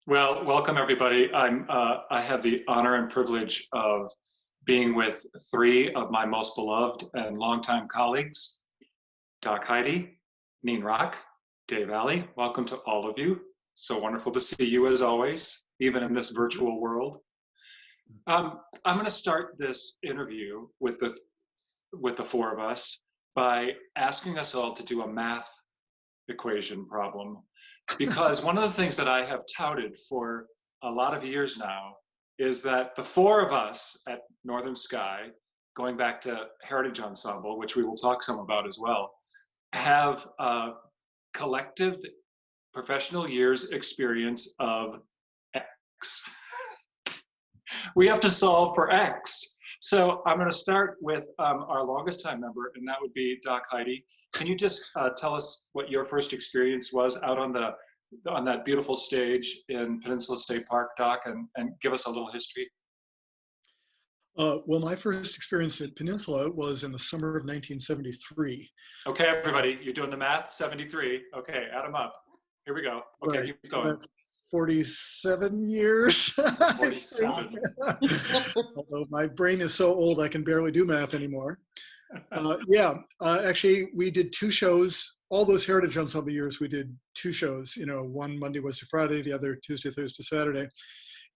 Well, welcome everybody. I have the honor and privilege of being with three of my most beloved and longtime colleagues, Doc Heidi, Neen Rock, Dave Alley. Welcome to all of you. So wonderful to see you as always, even in this virtual world. I'm going to start this interview with the four of us by asking us all to do a math equation problem. Because one of the things that I have touted for a lot of years now is that the four of us at Northern Sky, going back to Heritage Ensemble, which we will talk some about as well, have a collective professional years experience of X. We have to solve for X. So I'm going to start with our longest time member, and that would be Doc Heidi. Can you just tell us what your first experience was out on that beautiful stage in Peninsula State Park, Doc, and give us a little history? Well, my first experience at Peninsula was in the summer of 1973. Okay, everybody, you're doing the math, 73. Okay, add them up. Here we go. Okay, right. Keep going. 47 years. 47. Although my brain is so old, I can barely do math anymore. Actually, we did two shows. All those Heritage Ensemble years, we did two shows. You know, one Monday, Wednesday, Friday, the other Tuesday, Thursday, Saturday.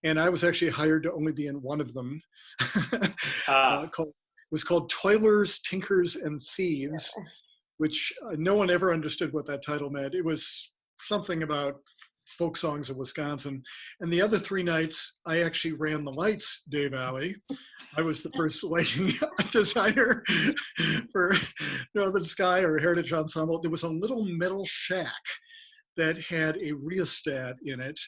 And I was actually hired to only be in one of them. It was called Toilers, Tinkers, and Thieves, which no one ever understood what that title meant. It was something about folk songs of Wisconsin. And the other three nights, I actually ran the lights, Dave Alley. I was the first lighting designer for Northern Sky or Heritage Ensemble. There was a little metal shack that had a rheostat in it.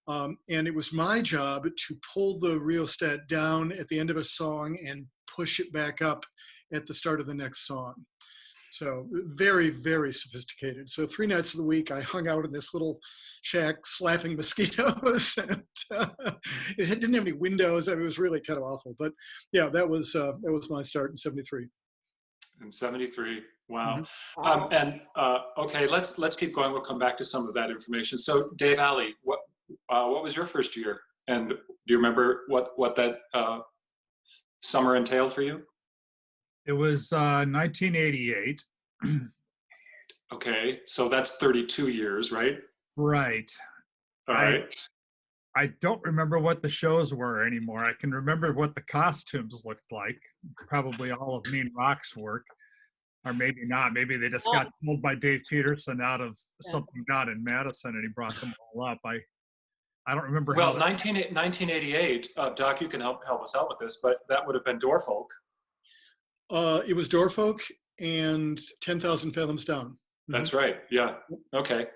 And it was my job to pull the rheostat down at the end of a song and push it back up at the start of the next song. So very, very sophisticated. So 3 nights of the week, I hung out in this little shack slapping mosquitoes. And, it didn't have any windows. I mean, it was really kind of awful. But yeah, that was my start in 73. In 73, wow. Mm-hmm. Okay, let's keep going. We'll come back to some of that information. So Dave Alley, what was your first year? And do you remember what that summer entailed for you? It was 1988. Okay, so that's 32 years, right? Right. All right. I don't remember what the shows were anymore. I can remember what the costumes looked like, probably all of Neen Rock's work, or maybe not. Maybe they just got pulled by Dave Peterson out of something down in Madison and he brought them all up. I don't remember. Well, 1988, Doc, you can help us out with this, but that would have been Dorfolk. It was Dorfolk and 10,000 Fathoms Down. That's right. Yeah. Okay.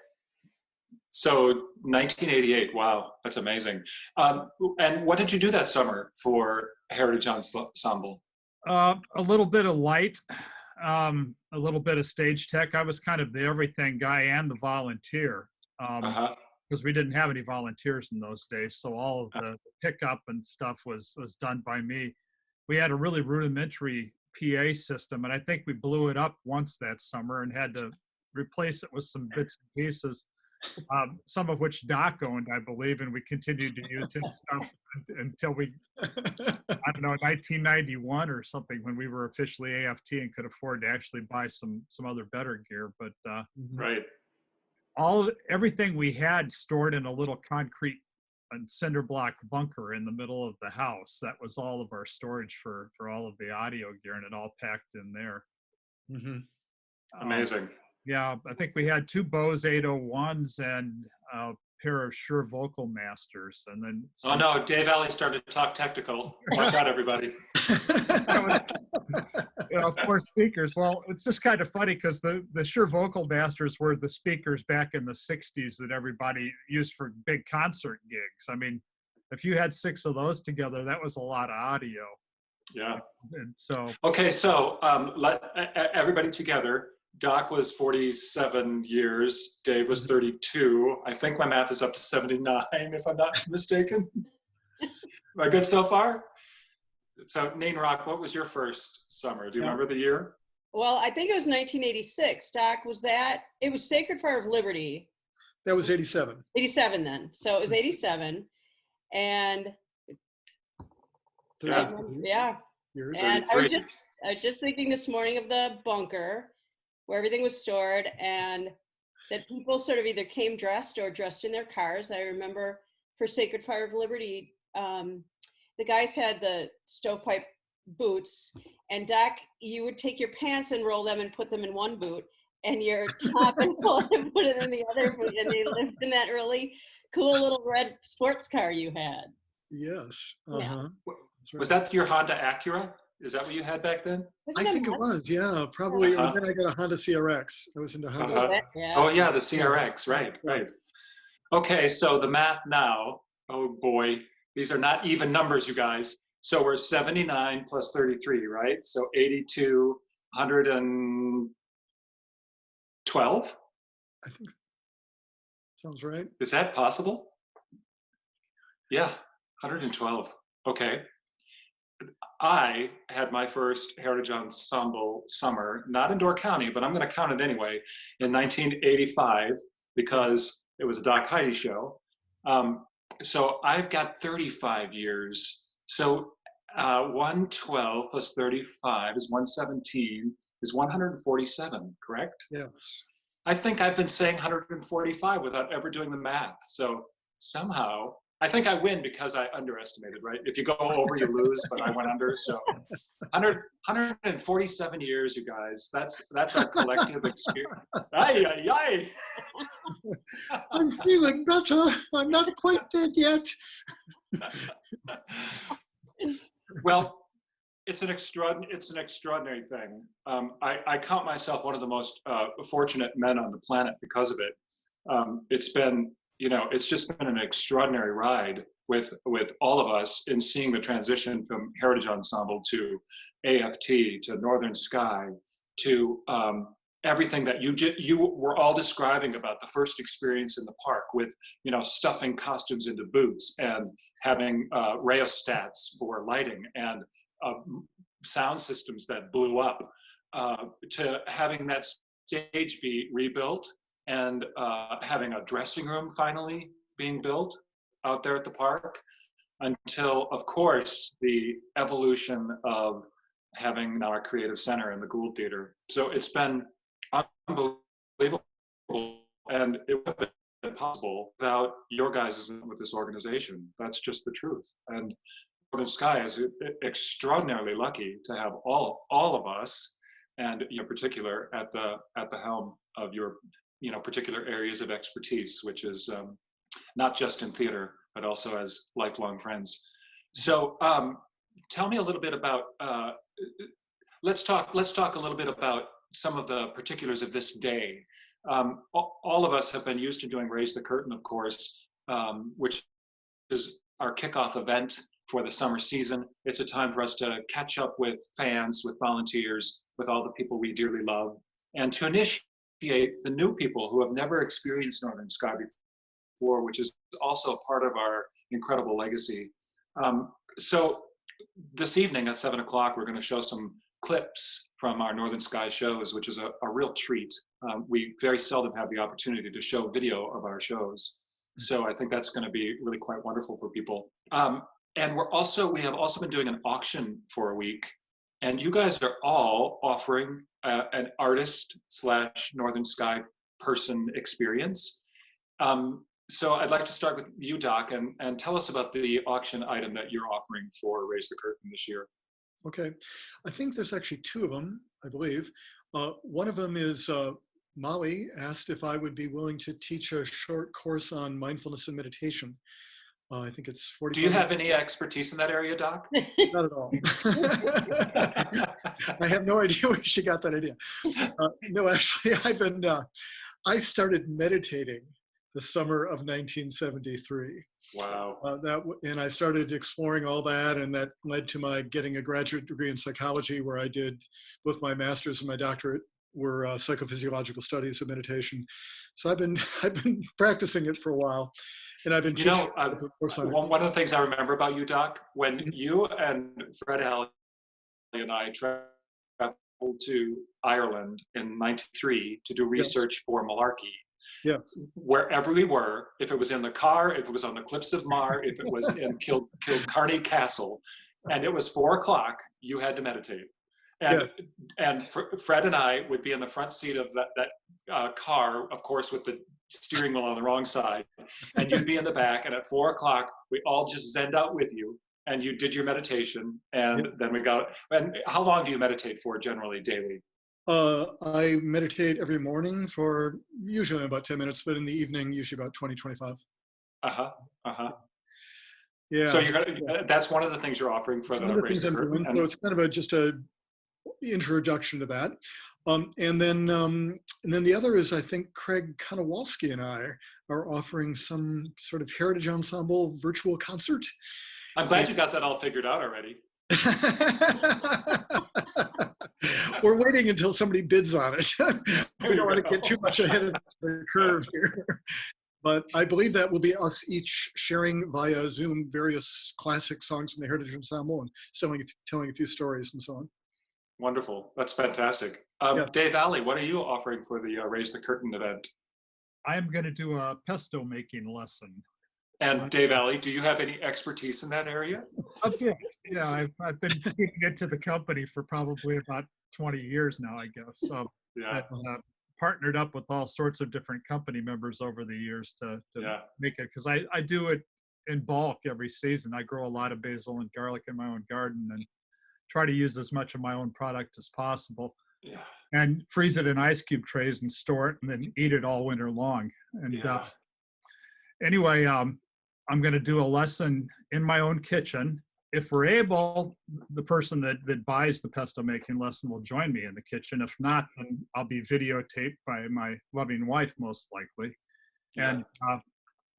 So 1988. Wow, that's amazing. And what did you do that summer for Heritage Ensemble? A little bit of light, a little bit of stage tech. I was kind of the everything guy and the volunteer. Because we didn't have any volunteers in those days, so all of the pickup and stuff was done by me. We had a really rudimentary PA system, and I think we blew it up once that summer and had to replace it with some bits and pieces, some of which Doc owned, I believe, and we continued to use his stuff until we, 1991 or something, when we were officially AFT and could afford to actually buy some other better gear. But right. Everything we had stored in a little concrete and cinder block bunker in the middle of the house. That was all of our storage for all of the audio gear, and it all packed in there. Mm-hmm. Amazing. Yeah, I think we had 2 Bose 801s and a pair of Shure Vocal Masters, and then. Oh no, Dave Alley started to talk technical. Watch out, everybody. 4 speakers. Well, it's just kind of funny because the Shure Vocal Masters were the speakers back in the 60s that everybody used for big concert gigs. I mean, if you had 6 of those together, that was a lot of audio. Yeah. And so. Okay, so let everybody together. Doc was 47 years. Dave was 32. I think my math is up to 79, if I'm not mistaken. Am I good so far? So, Neen Rock, what was your first summer? Do you remember the year? Well, I think it was 1986. Doc, was that? It was Sacred Fire of Liberty. That was 87. 87 then. So it was 87. And Yeah. yeah. Years. And I 33. was just thinking this morning of the bunker where everything was stored, and that people sort of either came dressed or dressed in their cars. I remember for Sacred Fire of Liberty, the guys had the stovepipe boots, and Doc, you would take your pants and roll them and put them in one boot, and your top and put it in the other boot, and they lived in that really cool little red sports car you had. Yes. Yeah. Was that your Honda Acura? Is that what you had back then? I think it was, yeah, probably. Then I got a Honda CRX. I was into Honda. Yeah. Oh yeah, the CRX, right. Okay, so the math now, oh boy, these are not even numbers, you guys. So we're 79 plus 33, right? So 82, 112? I think sounds right. Is that possible? Yeah, 112. Okay. I had my first Heritage Ensemble summer, not in Door County, but I'm going to count it anyway, in 1985, because it was a Doc Heidi show. So I've got 35 years. So 112 plus 35 is 117, is 147, correct? Yes. I think I've been saying 145 without ever doing the math. So somehow, I think I win because I underestimated, right? If you go over, you lose, but I went under. So 147 years, you guys. That's our collective experience. Ay, ay, ay. I'm feeling better. I'm not quite dead yet. Well, it's an extraordinary thing. I count myself one of the most fortunate men on the planet because of it. It's been, it's just been an extraordinary ride with all of us in seeing the transition from Heritage Ensemble to AFT to Northern Sky to everything that you were all describing about the first experience in the park with, stuffing costumes into boots and having rheostats for lighting and sound systems that blew up, to having that stage be rebuilt and having a dressing room finally being built out there at the park, until, of course, the evolution of having now our creative center in the Gould Theater. So it's been unbelievable, and it would have been possible without your guys with this organization. That's just the truth. And Northern Sky is extraordinarily lucky to have all of us, and in particular at the helm of your particular areas of expertise, which is not just in theater but also as lifelong friends. So tell me a little bit about. Let's talk a little bit about some of the particulars of this day. All of us have been used to doing Raise the Curtain, of course, which is our kickoff event for the summer season. It's a time for us to catch up with fans, with volunteers, with all the people we dearly love, and to initiate the new people who have never experienced Northern Sky before, which is also part of our incredible legacy. So this evening at 7 o'clock, we're going to show some clips from our Northern Sky shows, which is a real treat. We very seldom have the opportunity to show video of our shows. So I think that's going to be really quite wonderful for people. And we have also been doing an auction for a week, and you guys are all offering an artist/Northern Sky person experience. So I'd like to start with you, Doc, and tell us about the auction item that you're offering for Raise the Curtain this year. Okay, I think there's actually two of them, I believe. One of them is Molly asked if I would be willing to teach a short course on mindfulness and meditation. I think it's 40. Do you have any expertise in that area, Doc? Not at all. I have no idea where she got that idea. No, actually, I started meditating the summer of 1973. Wow. And I started exploring all that, and that led to my getting a graduate degree in psychology, where I did both my master's and my doctorate were psychophysiological studies of meditation. So I've been practicing it for a while, and I've been teaching. One of the things I remember about you, Doc, when you and Fred Alley and I traveled to Ireland in '93 to do research for Malarkey, Yeah. Wherever we were, if it was in the car, if it was on the cliffs of Mar, if it was in Kilcarney Castle, and it was 4 o'clock, you had to meditate. And Fred and I would be in the front seat of that car, of course, with the steering wheel on the wrong side, and you'd be in the back. And at 4 o'clock, we all just zenned out with you, and you did your meditation. And then we got. And how long do you meditate for generally daily? I meditate every morning for usually about 10 minutes, but in the evening, usually about 20, 25. Yeah. So that's one of the things you're offering for the Raise the Curtain. So it's kind of just a introduction to that. And then the other is, I think Craig Konowalski and I are offering some sort of Heritage Ensemble virtual concert. I'm glad you got that all figured out already. We're waiting until somebody bids on it. We don't want to get too much ahead of the curve here. But I believe that will be us each sharing via Zoom various classic songs from the Heritage Ensemble and telling a few stories and so on. Wonderful. That's fantastic. Dave Alley, what are you offering for the Raise the Curtain event? I am going to do a pesto making lesson. And Dave Alley, do you have any expertise in that area? A bit. Yeah, I've been keeping it to the company for probably about 20 years now, I guess. So I've partnered up with all sorts of different company members over the years to make it, because I do it in bulk every season. I grow a lot of basil and garlic in my own garden and try to use as much of my own product as possible. Yeah. And freeze it in ice cube trays and store it and then eat it all winter long. And anyway, I'm going to do a lesson in my own kitchen. If we're able, the person that buys the pesto making lesson will join me in the kitchen. If not, then I'll be videotaped by my loving wife, most likely. And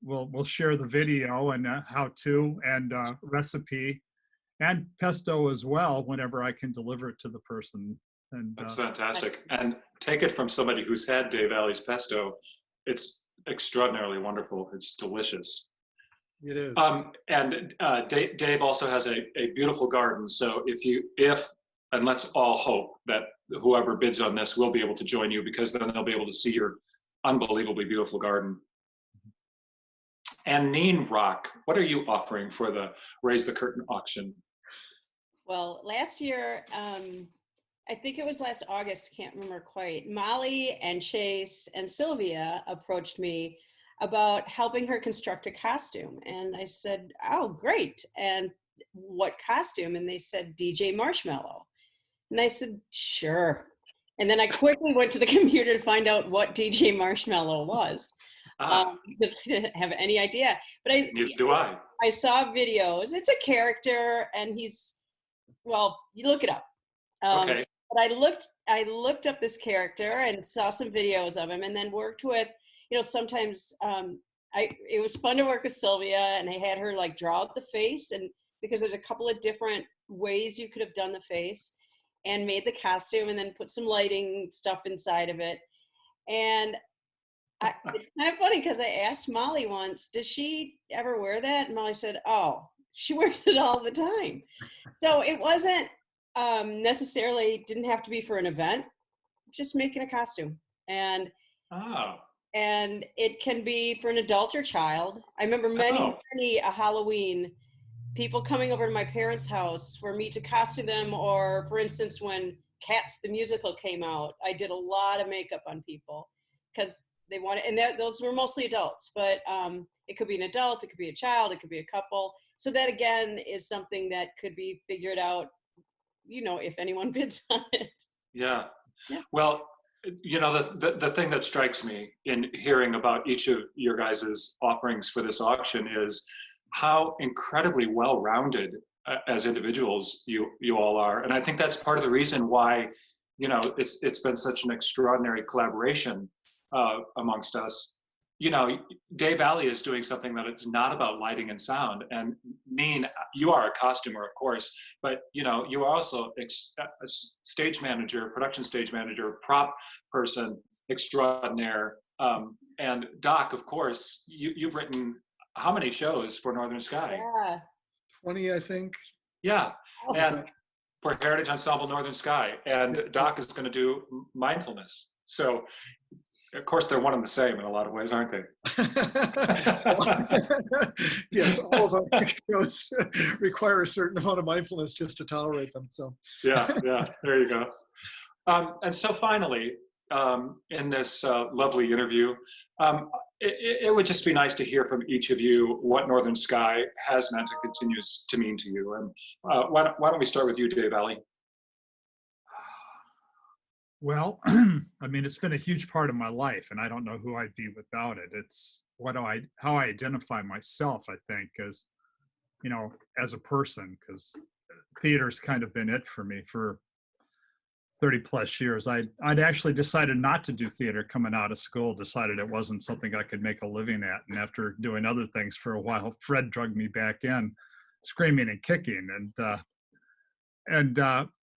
we'll share the video and how to and recipe and pesto as well whenever I can deliver it to the person. And that's fantastic. And take it from somebody who's had Dave Alley's pesto. It's extraordinarily wonderful. It's delicious. It is. And Dave also has a beautiful garden. So and let's all hope that whoever bids on this will be able to join you, because then they'll be able to see your unbelievably beautiful garden. And Neen Rock, what are you offering for the Raise the Curtain auction? Well, last year, I think it was last August, can't remember quite, Molly and Chase and Sylvia approached me about helping her construct a costume. And I said, oh, great. And what costume? And they said, DJ Marshmallow. And I said, sure. And then I quickly went to the computer to find out what DJ Marshmallow was. Because I didn't have any idea. But Neither do I. I saw videos. It's a character, and you look it up. Okay. But I looked up this character and saw some videos of him, and then worked with, sometimes it was fun to work with Sylvia, and I had her like draw out the face, and because there's a couple of different ways you could have done the face, and made the costume, and then put some lighting stuff inside of it. And it's kind of funny because I asked Molly once, does she ever wear that? And Molly said, oh, she wears it all the time. So it wasn't necessarily, didn't have to be for an event, just making a costume. And it can be for an adult or child. I remember many a Halloween, people coming over to my parents' house for me to costume them, or for instance, when Cats the musical came out, I did a lot of makeup on people because they wanted, and those were mostly adults, but it could be an adult, it could be a child, it could be a couple. So that again is something that could be figured out, if anyone bids on it. Yeah. Well, the thing that strikes me in hearing about each of your guys' offerings for this auction is how incredibly well-rounded as individuals you all are. And I think that's part of the reason why, it's been such an extraordinary collaboration amongst us. Dave Alley is doing something that it's not about lighting and sound. And Neen, you are a costumer, of course, but you are also a stage manager, production stage manager, prop person extraordinaire. And Doc, of course, you've written how many shows for Northern Sky? Yeah. 20, I think. Yeah. And for Heritage Ensemble Northern Sky. And Doc is going to do mindfulness. So Of course, they're one and the same in a lot of ways, aren't they? Yes, all of our shows require a certain amount of mindfulness just to tolerate them. So yeah, there you go. And so finally, in this lovely interview, it would just be nice to hear from each of you what Northern Sky has meant and continues to mean to you. And why don't we start with you, Dave Alley? Well, I mean, it's been a huge part of my life, and I don't know who I'd be without it. It's how I identify myself, I think, as, you know, as a person, because theater's kind of been it for me for 30 plus years. I'd actually decided not to do theater coming out of school, decided it wasn't something I could make a living at. And after doing other things for a while, Fred drugged me back in, screaming and kicking. And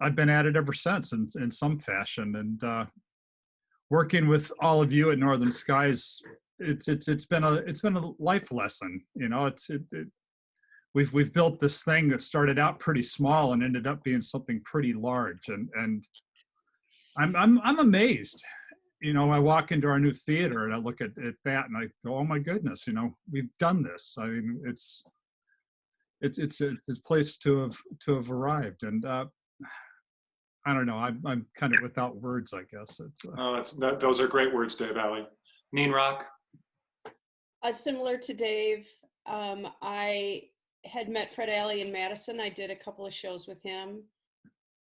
I've been at it ever since in some fashion. And working with all of you at Northern Skies, it's been a life lesson. You know, we've built this thing that started out pretty small and ended up being something pretty large. And I'm amazed. You know, I walk into our new theater and I look at that and I go, oh my goodness, you know, we've done this. I mean, it's a place to have arrived. And I don't know, I'm kind of without words, I guess. Those are great words, Dave Alley. Neen Rock? Similar to Dave, I had met Fred Alley in Madison. I did a couple of shows with him.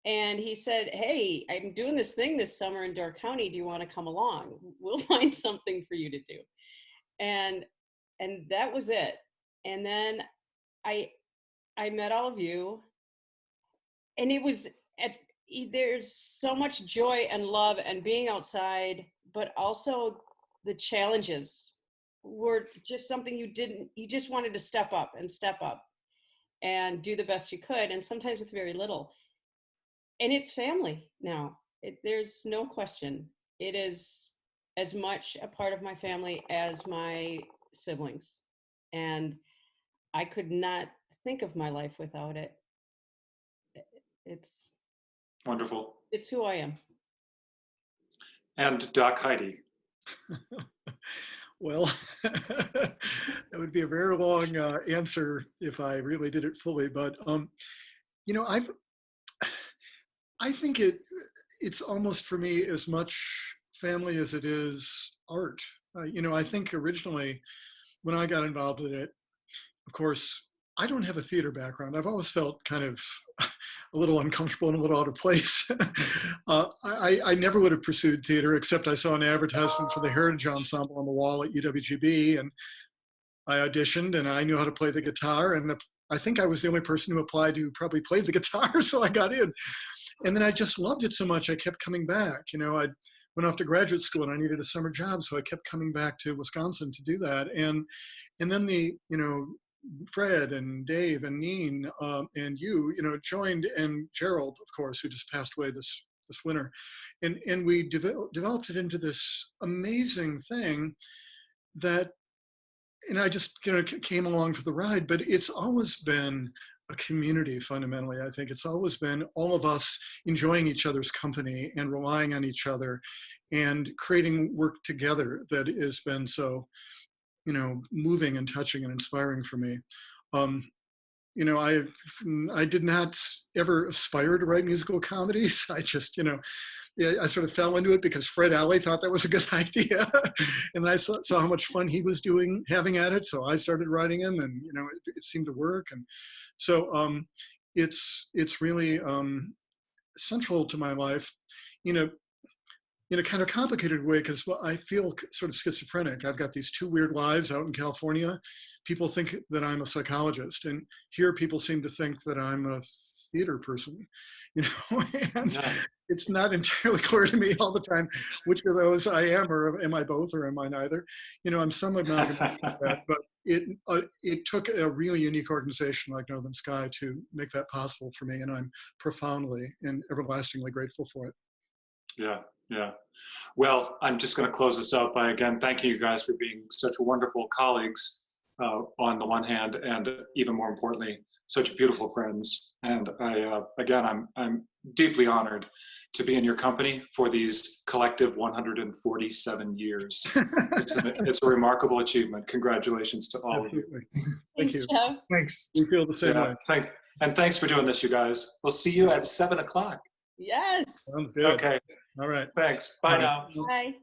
And he said, hey, I'm doing this thing this summer in Door County. Do you want to come along? We'll find something for you to do. And that was it. And then I met all of you. And it was, there's so much joy and love and being outside, but also the challenges were just something you just wanted to step up and do the best you could. And sometimes with very little. And it's family now. There's no question. It is as much a part of my family as my siblings. And I could not think of my life without it. It's wonderful. It's who I am. And Doc Heidi. Well, that would be a very long answer if I really did it fully. But, you know, I think it's almost for me as much family as it is art. You know, I think originally when I got involved in it, of course, I don't have a theater background. I've always felt kind of a little uncomfortable and a little out of place. I never would have pursued theater, except I saw an advertisement for the Heritage Ensemble on the wall at UWGB, and I auditioned and I knew how to play the guitar. And I think I was the only person who applied who probably played the guitar, so I got in. And then I just loved it so much, I kept coming back. You know, I went off to graduate school and I needed a summer job, so I kept coming back to Wisconsin to do that. And then Fred and Dave and Neen and you joined, and Gerald, of course, who just passed away this winter. And we developed it into this amazing thing that, and I just came along for the ride, but it's always been a community fundamentally. I think it's always been all of us enjoying each other's company and relying on each other and creating work together that has been so, moving and touching and inspiring for me. I did not ever aspire to write musical comedies. I just, I sort of fell into it because Fred Alley thought that was a good idea. And then I saw how much fun he was having at it. So I started writing him, and, it seemed to work. And so it's really central to my life, in a kind of complicated way, because I feel sort of schizophrenic. I've got these two weird lives out in California. People think that I'm a psychologist, and here people seem to think that I'm a theater person, and yeah. It's not entirely clear to me all the time which of those I am, or am I both, or am I neither? I'm some amalgamation of that, but it took a really unique organization like Northern Sky to make that possible for me, and I'm profoundly and everlastingly grateful for it. Yeah. Well, I'm just going to close this out by again thanking you guys for being such wonderful colleagues on the one hand, and even more importantly, such beautiful friends. And again, I'm deeply honored to be in your company for these collective 147 years. It's a remarkable achievement. Congratulations to all of you. Thank you. Jeff. Thanks. We feel the same way. Thanks for doing this, you guys. We'll see you at 7 o'clock. Yes. Sounds good. Okay. All right. Thanks. Bye now. Bye.